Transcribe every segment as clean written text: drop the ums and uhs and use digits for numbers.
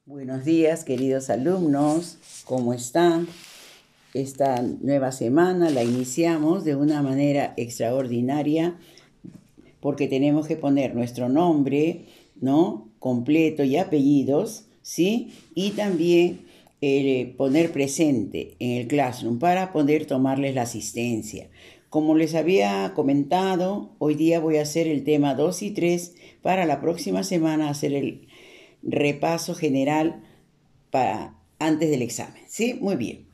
Buenos días, queridos alumnos, ¿cómo están? Esta nueva semana la iniciamos de una manera extraordinaria porque tenemos que poner nuestro nombre, ¿no? Completo y apellidos, ¿sí? Y también poner presente en el Classroom para poder tomarles la asistencia. Como les había comentado, hoy día voy a hacer el tema 2 y 3 para la próxima semana hacer el repaso general para antes del examen, ¿sí? Muy bien.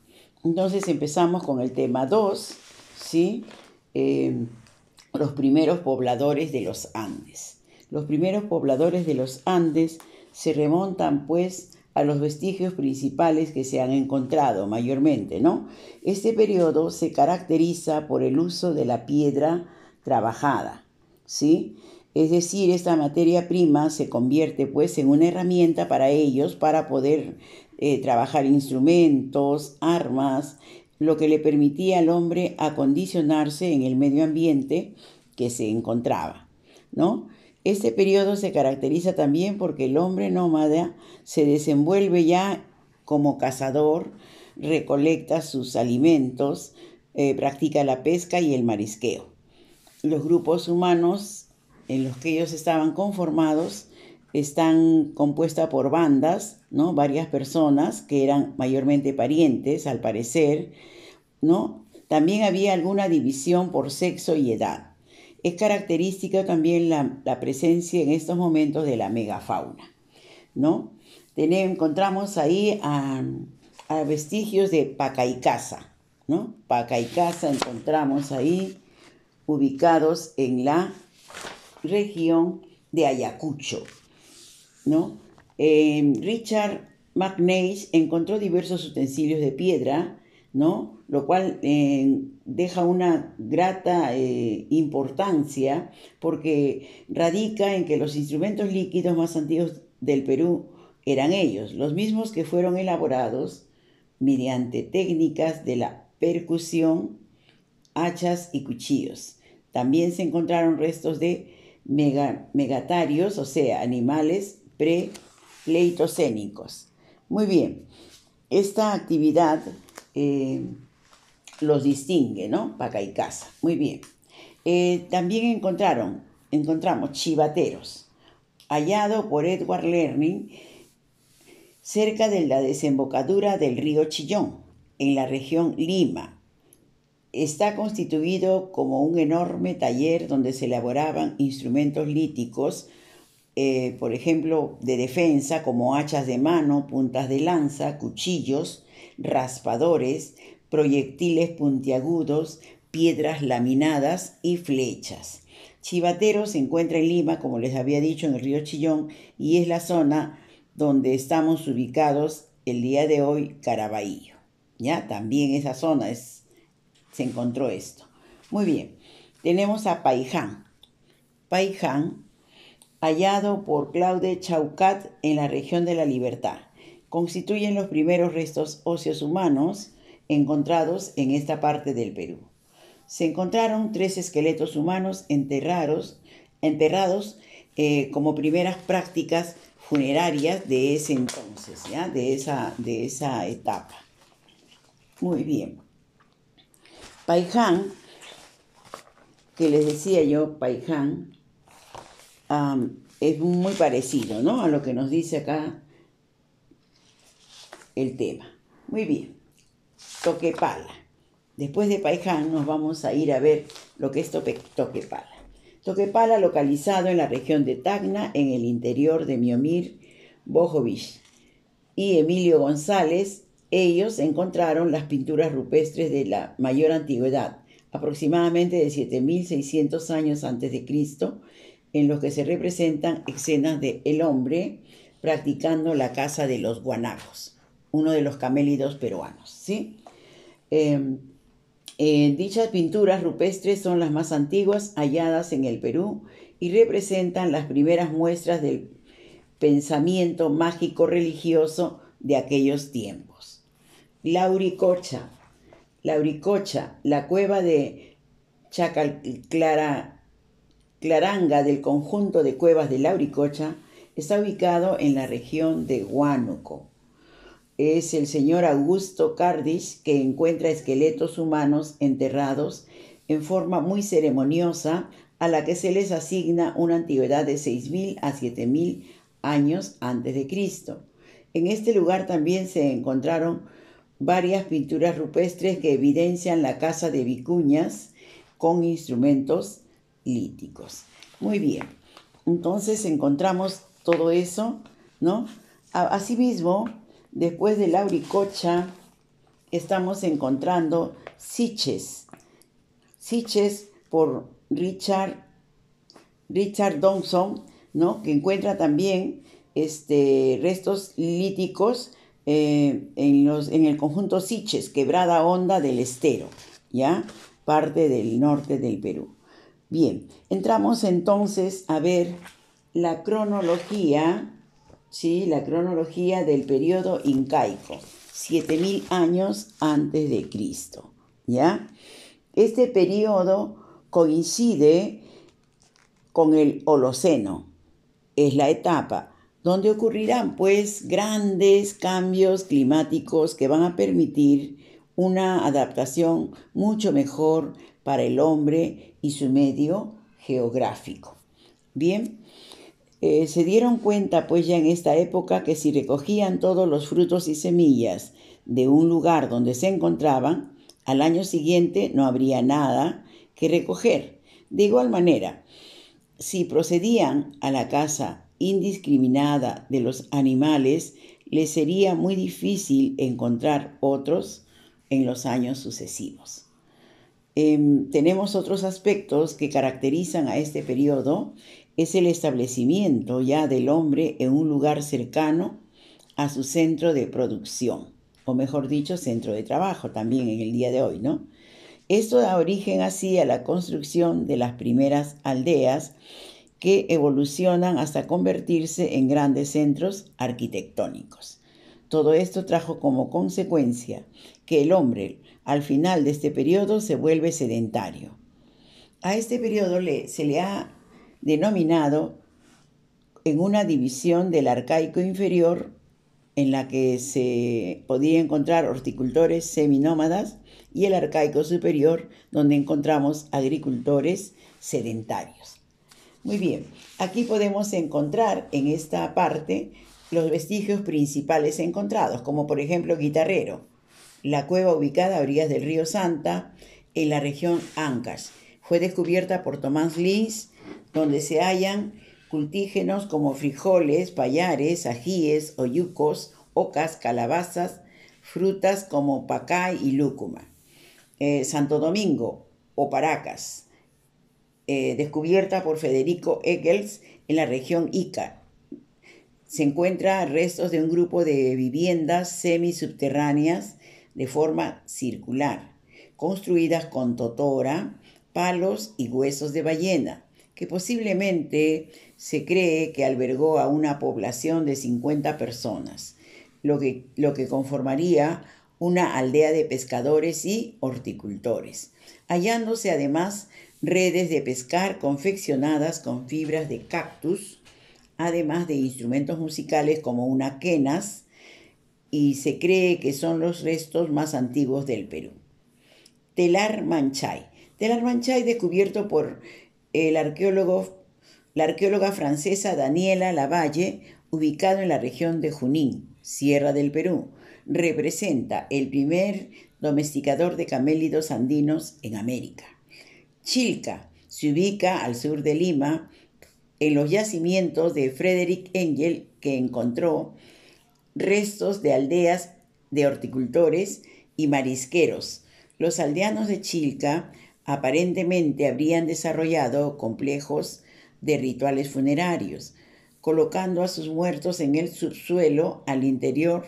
Entonces empezamos con el tema 2, ¿sí? Los primeros pobladores de los Andes. Los primeros pobladores de los Andes se remontan pues a los vestigios principales que se han encontrado mayormente, ¿no? Este periodo se caracteriza por el uso de la piedra trabajada, ¿sí? Es decir, esta materia prima se convierte pues en una herramienta para ellos para poder trabajar instrumentos, armas, lo que le permitía al hombre acondicionarse en el medio ambiente que se encontraba, ¿no? Este periodo se caracteriza también porque el hombre nómada se desenvuelve ya como cazador, recolecta sus alimentos, practica la pesca y el marisqueo. Los grupos humanos en los que ellos estaban conformados están compuestas por bandas, ¿no? Varias personas que eran mayormente parientes, al parecer, ¿no? También había alguna división por sexo y edad. Es característica también la presencia en estos momentos de la megafauna, ¿no? Encontramos ahí a vestigios de Pacaicasa, ¿no? Pacaicasa encontramos ahí ubicados en la región de Ayacucho, ¿no? Richard McNeish encontró diversos utensilios de piedra, ¿no? Lo cual deja una grata importancia porque radica en que los instrumentos líquidos más antiguos del Perú eran ellos, los mismos que fueron elaborados mediante técnicas de la percusión, hachas y cuchillos. También se encontraron restos de megatarios, o sea, animales pre-pleistocénicos. Muy bien, esta actividad los distingue, ¿no? Pacaicasa. Muy bien. También encontramos chivateros, hallado por Edward Learning cerca de la desembocadura del río Chillón, en la región Lima. Está constituido como un enorme taller donde se elaboraban instrumentos líticos, por ejemplo, de defensa, como hachas de mano, puntas de lanza, cuchillos, raspadores, proyectiles puntiagudos, piedras laminadas y flechas. Chivatero se encuentra en Lima, como les había dicho, en el río Chillón, y es la zona donde estamos ubicados el día de hoy, Caraballo. ¿Ya? También esa zona se encontró esto. Muy bien, tenemos a Paiján. Paiján, hallado por Claude Chaucat en la región de La Libertad, constituyen los primeros restos óseos humanos encontrados en esta parte del Perú. Se encontraron 3 esqueletos humanos enterrados como primeras prácticas funerarias de ese entonces, ¿ya? De esa etapa. Muy bien. Paiján, que les decía yo, Paiján, es muy parecido, ¿no? A lo que nos dice acá el tema. Muy bien. Toquepala. Después de Paiján nos vamos a ir a ver lo que es Toquepala. Toquepala, localizado en la región de Tacna, en el interior de Miomir, Bojovich y Emilio González, ellos encontraron las pinturas rupestres de la mayor antigüedad, aproximadamente de 7.600 años antes de Cristo, en los que se representan escenas de el hombre practicando la caza de los guanacos, uno de los camélidos peruanos, ¿sí? Dichas pinturas rupestres son las más antiguas halladas en el Perú y representan las primeras muestras del pensamiento mágico religioso de aquellos tiempos. Lauricocha, la cueva de Chacalclaranga del conjunto de cuevas de Lauricocha Está ubicado en la región de Huánuco. Es el señor Augusto Cardis que encuentra esqueletos humanos enterrados en forma muy ceremoniosa a la que se les asigna una antigüedad de 6.000 a 7.000 años antes de Cristo. En este lugar también se encontraron varias pinturas rupestres que evidencian la caza de vicuñas con instrumentos líticos. Muy bien, entonces encontramos todo eso, ¿no? Asimismo, después de Lauricocha, estamos encontrando Siches por Richard Dawson, ¿no? Que encuentra también restos líticos en el conjunto Siches, Quebrada Honda del Estero, ¿ya? Parte del norte del Perú. Bien, entramos entonces a ver la cronología, ¿sí? La cronología del periodo incaico, 7.000 años antes de Cristo, ¿ya? Este periodo coincide con el Holoceno. Es la etapa donde ocurrirán pues grandes cambios climáticos que van a permitir una adaptación mucho mejor para el hombre y su medio geográfico. Bien, se dieron cuenta pues ya en esta época que si recogían todos los frutos y semillas de un lugar donde se encontraban, al año siguiente no habría nada que recoger. De igual manera, si procedían a la caza indiscriminada de los animales, les sería muy difícil encontrar otros en los años sucesivos. Tenemos otros aspectos que caracterizan a este periodo. Es el establecimiento ya del hombre en un lugar cercano a su centro de producción, o mejor dicho, centro de trabajo también en el día de hoy, ¿no? Esto da origen así a la construcción de las primeras aldeas que evolucionan hasta convertirse en grandes centros arquitectónicos. Todo esto trajo como consecuencia que el hombre, al final de este periodo, se vuelve sedentario. A este periodo se le ha denominado en una división del arcaico inferior, en la que se podía encontrar horticultores seminómadas, y el arcaico superior, donde encontramos agricultores sedentarios. Muy bien, aquí podemos encontrar en esta parte los vestigios principales encontrados, como por ejemplo Guitarrero, la cueva ubicada a orillas del río Santa, en la región Ancash. Fue descubierta por Tomás Lins, donde se hallan cultígenos como frijoles, payares, ajíes, oyucos, ocas, calabazas, frutas como pacay y lúcuma. Santo Domingo o Paracas, descubierta por Federico Eggels en la región Ica. Se encuentran restos de un grupo de viviendas semisubterráneas de forma circular, construidas con totora, palos y huesos de ballena, que posiblemente se cree que albergó a una población de 50 personas, lo que conformaría una aldea de pescadores y horticultores, hallándose además redes de pescar confeccionadas con fibras de cactus, además de instrumentos musicales como una quenas, y se cree que son los restos más antiguos del Perú. Telar Manchay. Telar Manchay, descubierto por la arqueóloga francesa Daniela Lavalle, ubicado en la región de Junín, Sierra del Perú, representa el primer domesticador de camélidos andinos en América. Chilca se ubica al sur de Lima, en los yacimientos de Frederick Engel, que encontró restos de aldeas de horticultores y marisqueros. Los aldeanos de Chilca aparentemente habrían desarrollado complejos de rituales funerarios, colocando a sus muertos en el subsuelo al interior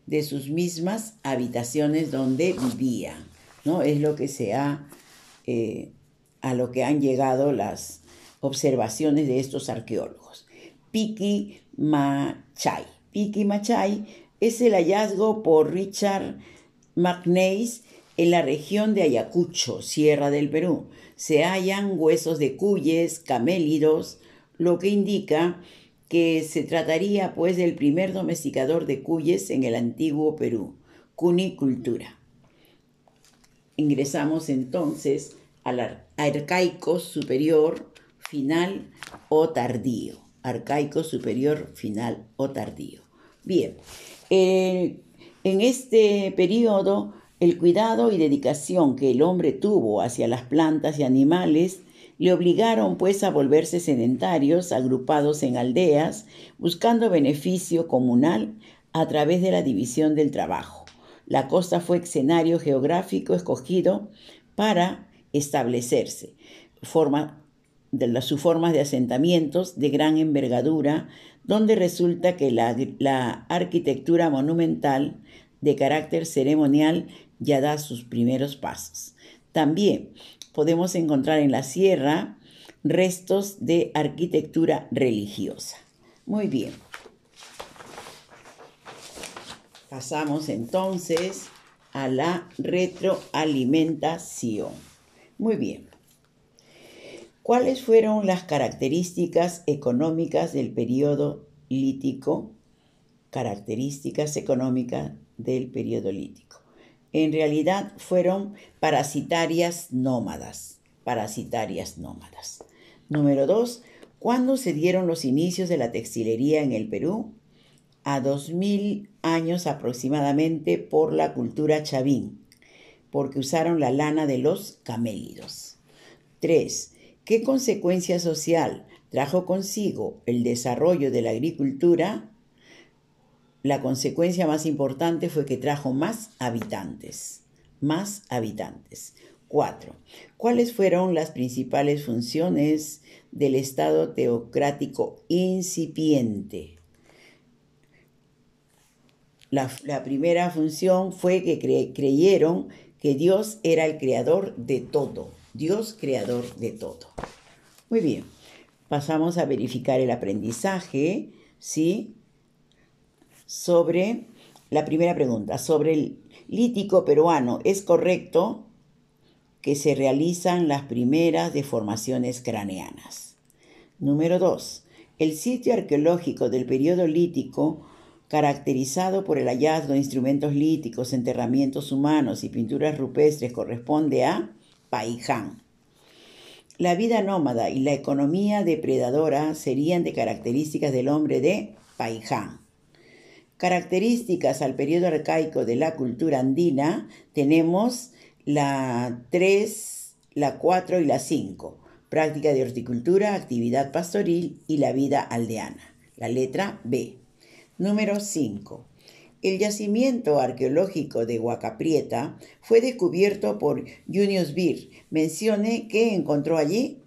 de sus mismas habitaciones donde vivían, ¿no? Es lo que a lo que han llegado las observaciones de estos arqueólogos. Piqui Machay. Piqui Machay es el hallazgo por Richard McNeice en la región de Ayacucho, Sierra del Perú. Se hallan huesos de cuyes, camélidos, lo que indica que se trataría pues del primer domesticador de cuyes en el antiguo Perú, cunicultura. Ingresamos entonces al arcaico superior, final o tardío. Arcaico superior, final o tardío. Bien, en este periodo, el cuidado y dedicación que el hombre tuvo hacia las plantas y animales le obligaron pues a volverse sedentarios, agrupados en aldeas, buscando beneficio comunal a través de la división del trabajo. La costa fue escenario geográfico escogido para establecerse. Sus formas de asentamientos de gran envergadura, donde resulta que la arquitectura monumental de carácter ceremonial ya da sus primeros pasos. También podemos encontrar en la sierra restos de arquitectura religiosa. Muy bien. Pasamos entonces a la retroalimentación. Muy bien. ¿Cuáles fueron las características económicas del periodo lítico? Características económicas del periodo lítico. En realidad fueron parasitarias nómadas. Número 2. ¿Cuándo se dieron los inicios de la textilería en el Perú? A 2000 años aproximadamente por la cultura chavín, porque usaron la lana de los camélidos. 3. ¿Qué consecuencia social trajo consigo el desarrollo de la agricultura? La consecuencia más importante fue que trajo más habitantes. 4. ¿Cuáles fueron las principales funciones del Estado teocrático incipiente? La primera función fue que creyeron que Dios era el creador de todo. Dios creador de todo. Muy bien. Pasamos a verificar el aprendizaje, ¿sí? Sobre la primera pregunta. Sobre el lítico peruano, ¿es correcto que se realizan las primeras deformaciones craneanas? Número 2. El sitio arqueológico del periodo lítico, caracterizado por el hallazgo de instrumentos líticos, enterramientos humanos y pinturas rupestres, corresponde a Paiján. La vida nómada y la economía depredadora serían de características del hombre de Paiján. Características al periodo arcaico de la cultura andina, tenemos la 3, la 4 y la 5. Práctica de horticultura, actividad pastoril y la vida aldeana. La letra B. Número 5. El yacimiento arqueológico de Huacaprieta fue descubierto por Junius Beer. Mencione que encontró allí.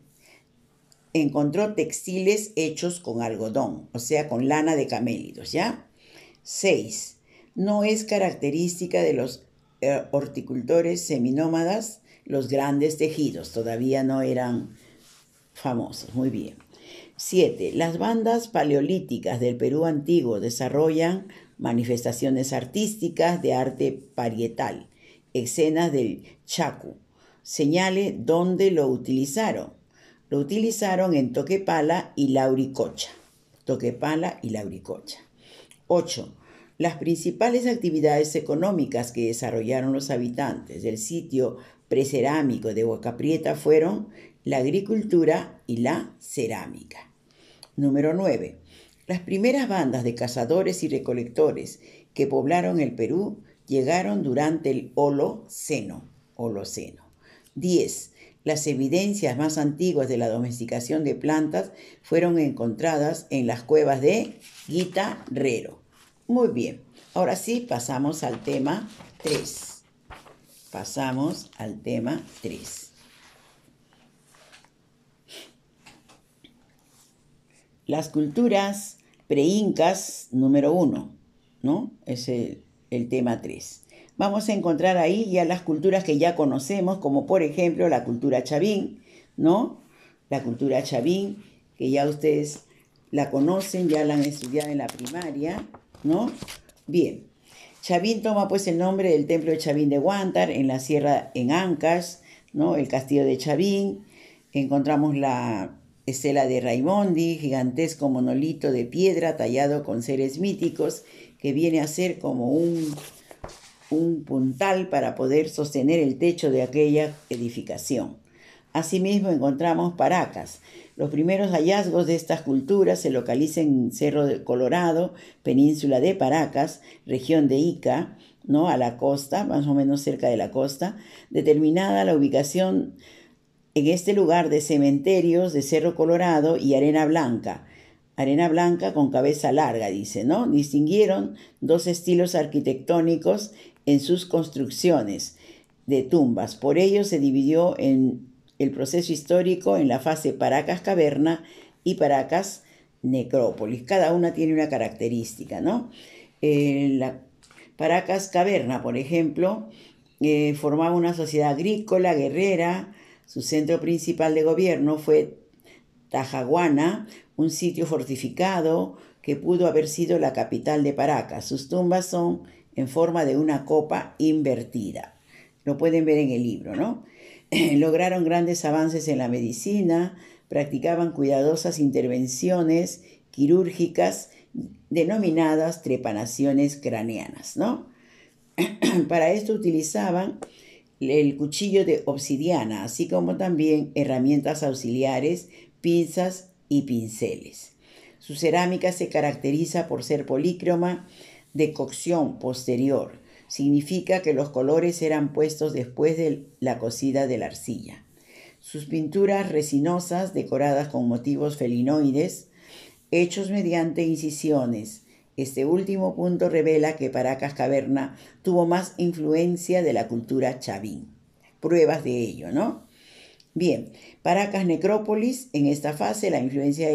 Encontró textiles hechos con algodón, o sea, con lana de camélidos, ¿ya? 6. No es característica de los horticultores seminómadas los grandes tejidos, todavía no eran famosos. Muy bien. 7. Las bandas paleolíticas del Perú antiguo desarrollan manifestaciones artísticas de arte parietal, escenas del Chacu. Señale dónde lo utilizaron. Lo utilizaron en Toquepala y Lauricocha. 8. Las principales actividades económicas que desarrollaron los habitantes del sitio precerámico de Huacaprieta fueron la agricultura y la cerámica. Número 9. Las primeras bandas de cazadores y recolectores que poblaron el Perú llegaron durante el Holoceno. 10. Las evidencias más antiguas de la domesticación de plantas fueron encontradas en las cuevas de Guitarrero. Muy bien. Ahora sí, pasamos al tema 3. Las culturas preincas, número 1, ¿no? Es el tema 3. Vamos a encontrar ahí ya las culturas que ya conocemos, como por ejemplo la cultura chavín, ¿no? La cultura chavín, que ya ustedes la conocen, ya la han estudiado en la primaria, ¿no? Bien. Chavín toma pues el nombre del templo de Chavín de Huántar, en la sierra en Ancash, ¿no? El castillo de Chavín. Encontramos la estela de Raimondi, gigantesco monolito de piedra tallado con seres míticos que viene a ser como un puntal para poder sostener el techo de aquella edificación. Asimismo encontramos Paracas. Los primeros hallazgos de estas culturas se localizan en Cerro de Colorado, península de Paracas, región de Ica, ¿no? A la costa, más o menos cerca de la costa, determinada la ubicación en este lugar de cementerios de Cerro Colorado y arena blanca con cabeza larga, dice, ¿no? Distinguieron dos estilos arquitectónicos en sus construcciones de tumbas. Por ello se dividió en el proceso histórico en la fase Paracas Caverna y Paracas Necrópolis. Cada una tiene una característica, ¿no? La Paracas Caverna, por ejemplo, formaba una sociedad agrícola, guerrera. Su centro principal de gobierno fue Tajaguana, un sitio fortificado que pudo haber sido la capital de Paracas. Sus tumbas son en forma de una copa invertida. Lo pueden ver en el libro, ¿no? Lograron grandes avances en la medicina, practicaban cuidadosas intervenciones quirúrgicas denominadas trepanaciones craneanas, ¿no? Para esto utilizaban el cuchillo de obsidiana, así como también herramientas auxiliares, pinzas y pinceles. Su cerámica se caracteriza por ser polícroma de cocción posterior. Significa que los colores eran puestos después de la cocida de la arcilla. Sus pinturas resinosas, decoradas con motivos felinoides, hechos mediante incisiones. Este último punto revela que Paracas Caverna tuvo más influencia de la cultura chavín. Pruebas de ello, ¿no? Bien, Paracas Necrópolis, en esta fase la influencia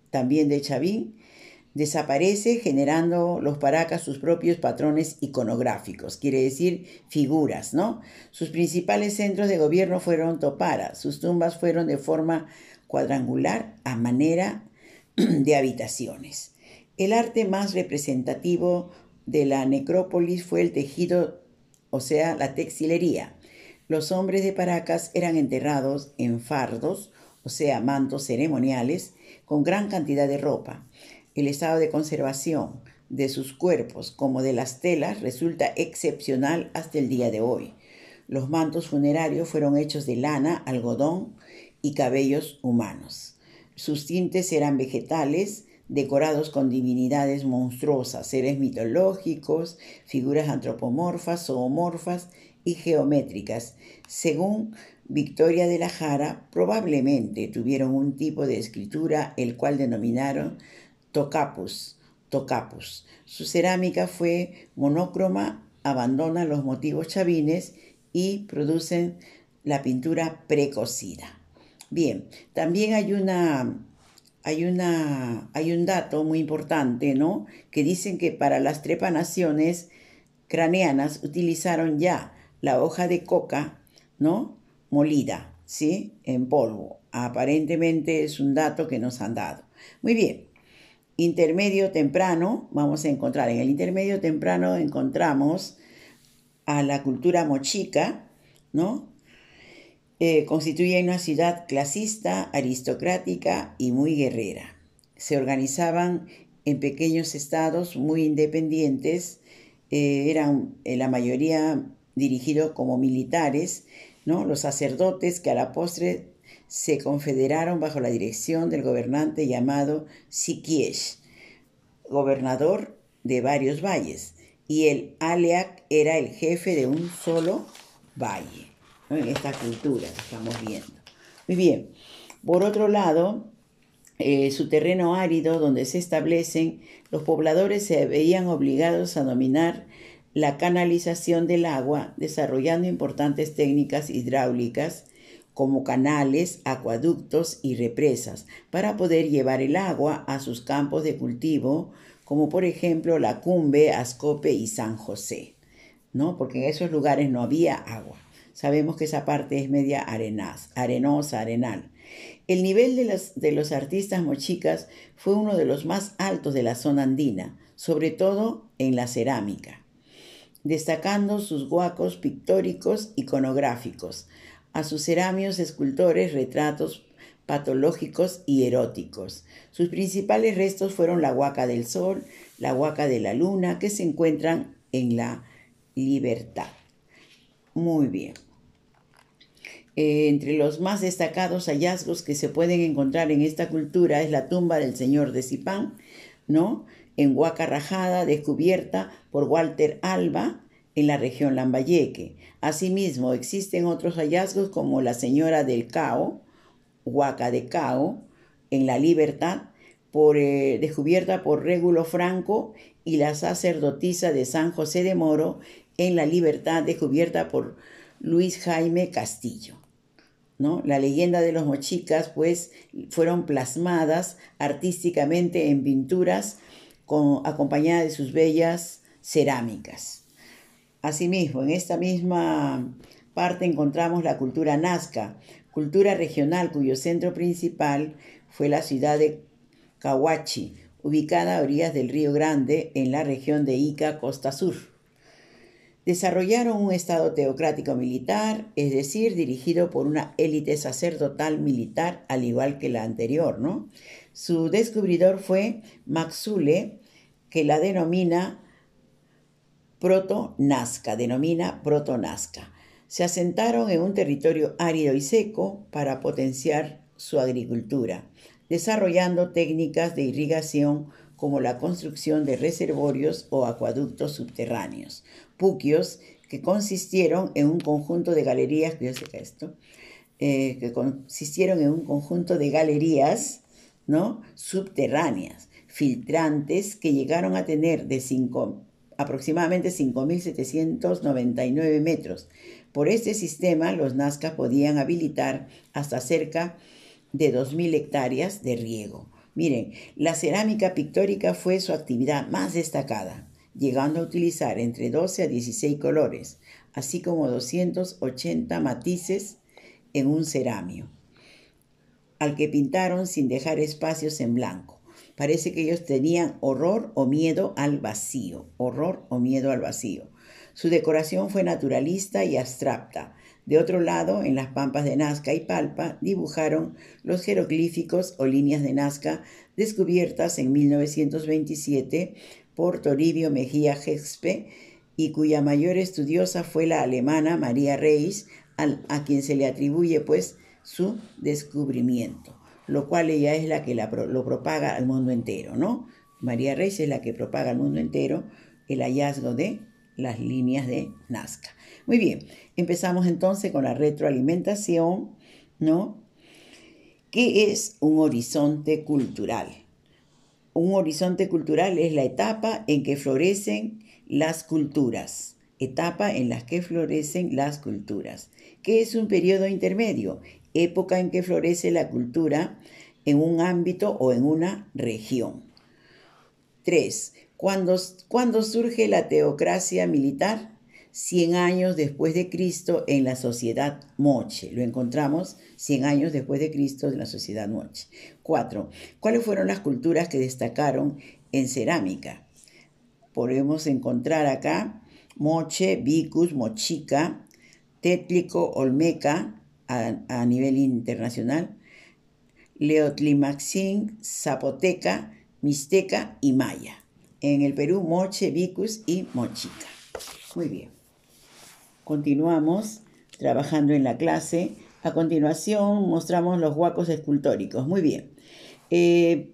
también de chavín desaparece, generando los Paracas sus propios patrones iconográficos, quiere decir figuras, ¿no? Sus principales centros de gobierno fueron Topara. Sus tumbas fueron de forma cuadrangular a manera de habitaciones. El arte más representativo de la necrópolis fue el tejido, o sea, la textilería. Los hombres de Paracas eran enterrados en fardos, o sea, mantos ceremoniales, con gran cantidad de ropa. El estado de conservación de sus cuerpos como de las telas resulta excepcional hasta el día de hoy. Los mantos funerarios fueron hechos de lana, algodón y cabellos humanos. Sus tintes eran vegetales, decorados con divinidades monstruosas, seres mitológicos, figuras antropomorfas, zoomorfas y geométricas. Según Victoria de la Jara, probablemente tuvieron un tipo de escritura el cual denominaron tocapus. Su cerámica fue monócroma, abandona los motivos chavines y producen la pintura precocida. Bien, también hay un dato muy importante, ¿no? Que dicen que para las trepanaciones craneanas utilizaron ya la hoja de coca, ¿no? Molida, ¿sí? En polvo. Aparentemente es un dato que nos han dado. Muy bien. Intermedio temprano, vamos a encontrar, en el intermedio temprano encontramos a la cultura mochica, ¿no? Constituye una ciudad clasista, aristocrática y muy guerrera. Se organizaban en pequeños estados muy independientes, eran la mayoría dirigidos como militares, ¿no? Los sacerdotes que a la postre se confederaron bajo la dirección del gobernante llamado Siquiesh, gobernador de varios valles, y el Aleac era el jefe de un solo valle, ¿no? En esta cultura que estamos viendo. Muy bien, por otro lado, su terreno árido donde se establecen, los pobladores se veían obligados a dominar la canalización del agua, desarrollando importantes técnicas hidráulicas como canales, acueductos y represas, para poder llevar el agua a sus campos de cultivo, como por ejemplo La Cumbe, Ascope y San José, ¿no? Porque en esos lugares no había agua. Sabemos que esa parte es media arenosa, arenal. El nivel de los artistas mochicas fue uno de los más altos de la zona andina, sobre todo en la cerámica, destacando sus huacos pictóricos iconográficos. A sus ceramios escultores retratos patológicos y eróticos. Sus principales restos fueron la Huaca del Sol, la Huaca de la Luna, que se encuentran en la Libertad. Muy bien. Entre los más destacados hallazgos que se pueden encontrar en esta cultura es la tumba del señor de Zipán, ¿no? En Huaca Rajada, descubierta por Walter Alba en la región Lambayeque. Asimismo, existen otros hallazgos como la señora del Cao, Huaca de Cao, en la Libertad, descubierta por Régulo Franco, y la sacerdotisa de San José de Moro en la Libertad, descubierta por Luis Jaime Castillo, ¿no? La leyenda de los mochicas, pues, fueron plasmadas artísticamente en pinturas acompañadas de sus bellas cerámicas. Asimismo, en esta misma parte encontramos la cultura nazca, cultura regional cuyo centro principal fue la ciudad de Cahuachi, ubicada a orillas del Río Grande en la región de Ica, costa sur. Desarrollaron un estado teocrático militar, es decir, dirigido por una élite sacerdotal militar, al igual que la anterior, ¿no? Su descubridor fue Maxule, que la denomina proto-nazca. Se asentaron en un territorio árido y seco para potenciar su agricultura, desarrollando técnicas de irrigación como la construcción de reservorios o acueductos subterráneos, puquios, que consistieron en un conjunto de galerías, ¿no? Subterráneas, filtrantes, que llegaron a tener aproximadamente 5.799 metros. Por este sistema, los nazcas podían habilitar hasta cerca de 2.000 hectáreas de riego. Miren, la cerámica pictórica fue su actividad más destacada, llegando a utilizar entre 12 a 16 colores, así como 280 matices en un cerámico, al que pintaron sin dejar espacios en blanco. Parece que ellos tenían horror o miedo al vacío. Su decoración fue naturalista y abstracta. De otro lado, en las pampas de Nazca y Palpa, dibujaron los jeroglíficos o líneas de Nazca descubiertas en 1927 por Toribio Mejía Gespe, y cuya mayor estudiosa fue la alemana María Reis, a quien se le atribuye pues su descubrimiento, lo cual ella es la que lo propaga al mundo entero, ¿no? María Reis es la que propaga al mundo entero el hallazgo de las líneas de Nazca. Muy bien, empezamos entonces con la retroalimentación, ¿no? ¿Qué es un horizonte cultural? Un horizonte cultural es la etapa en que florecen las culturas. ¿Qué es un periodo intermedio? Época en que florece la cultura en un ámbito o en una región. 3. ¿Cuándo surge la teocracia militar? 100 años después de Cristo en la sociedad moche. Lo encontramos 100 años después de Cristo en la sociedad moche. 4. ¿Cuáles fueron las culturas que destacaron en cerámica? Podemos encontrar acá moche, vicus, mochica, tétlico, olmeca a nivel internacional, Leotlimaxin, zapoteca, mixteca y maya. En el Perú, moche, vicus y mochica. Muy bien. Continuamos trabajando en la clase. A continuación mostramos los huacos escultóricos. Muy bien.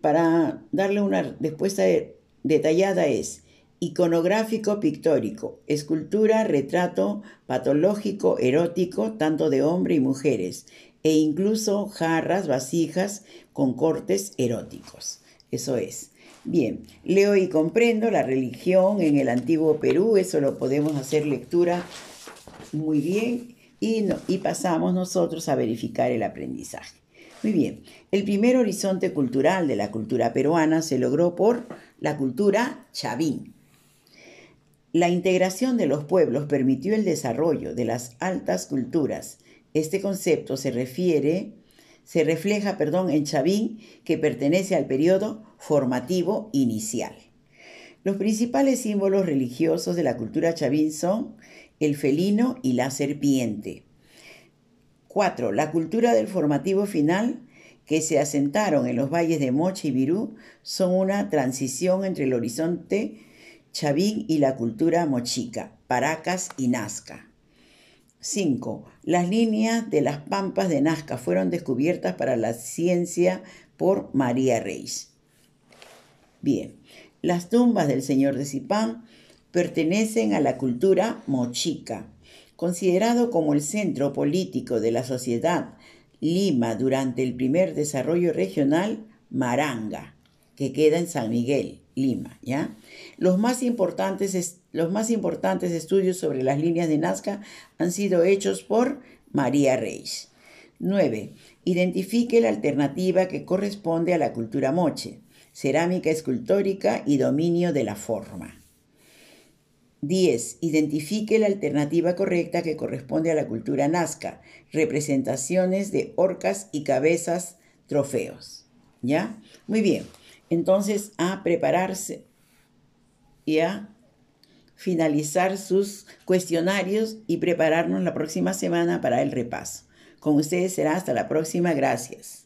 Para darle una respuesta detallada es iconográfico pictórico, escultura, retrato patológico, erótico, tanto de hombres y mujeres, e incluso jarras, vasijas con cortes eróticos. Eso es. Bien, leo y comprendo la religión en el antiguo Perú, eso lo podemos hacer lectura muy bien y pasamos nosotros a verificar el aprendizaje. Muy bien, el primer horizonte cultural de la cultura peruana se logró por la cultura chavín. La integración de los pueblos permitió el desarrollo de las altas culturas. Este concepto se refleja en Chavín, que pertenece al periodo formativo inicial. Los principales símbolos religiosos de la cultura chavín son el felino y la serpiente. 4. La cultura del formativo final que se asentaron en los valles de Mocha y Virú son una transición entre el horizonte chavín y la cultura mochica, Paracas y Nazca. 5. Las líneas de las pampas de Nazca fueron descubiertas para la ciencia por María Reis. Bien, las tumbas del señor de Zipán pertenecen a la cultura mochica. Considerado como el centro político de la sociedad Lima durante el primer desarrollo regional, Maranga, que queda en San Miguel, Lima, ¿ya? Los más importantes estudios sobre las líneas de Nazca han sido hechos por María Reis. 9. Identifique la alternativa que corresponde a la cultura moche, cerámica escultórica y dominio de la forma. 10. Identifique la alternativa correcta que corresponde a la cultura nazca, representaciones de orcas y cabezas, trofeos. ¿Ya? Muy bien. Entonces, a prepararse y a finalizar sus cuestionarios y prepararnos la próxima semana para el repaso. Con ustedes será hasta la próxima. Gracias.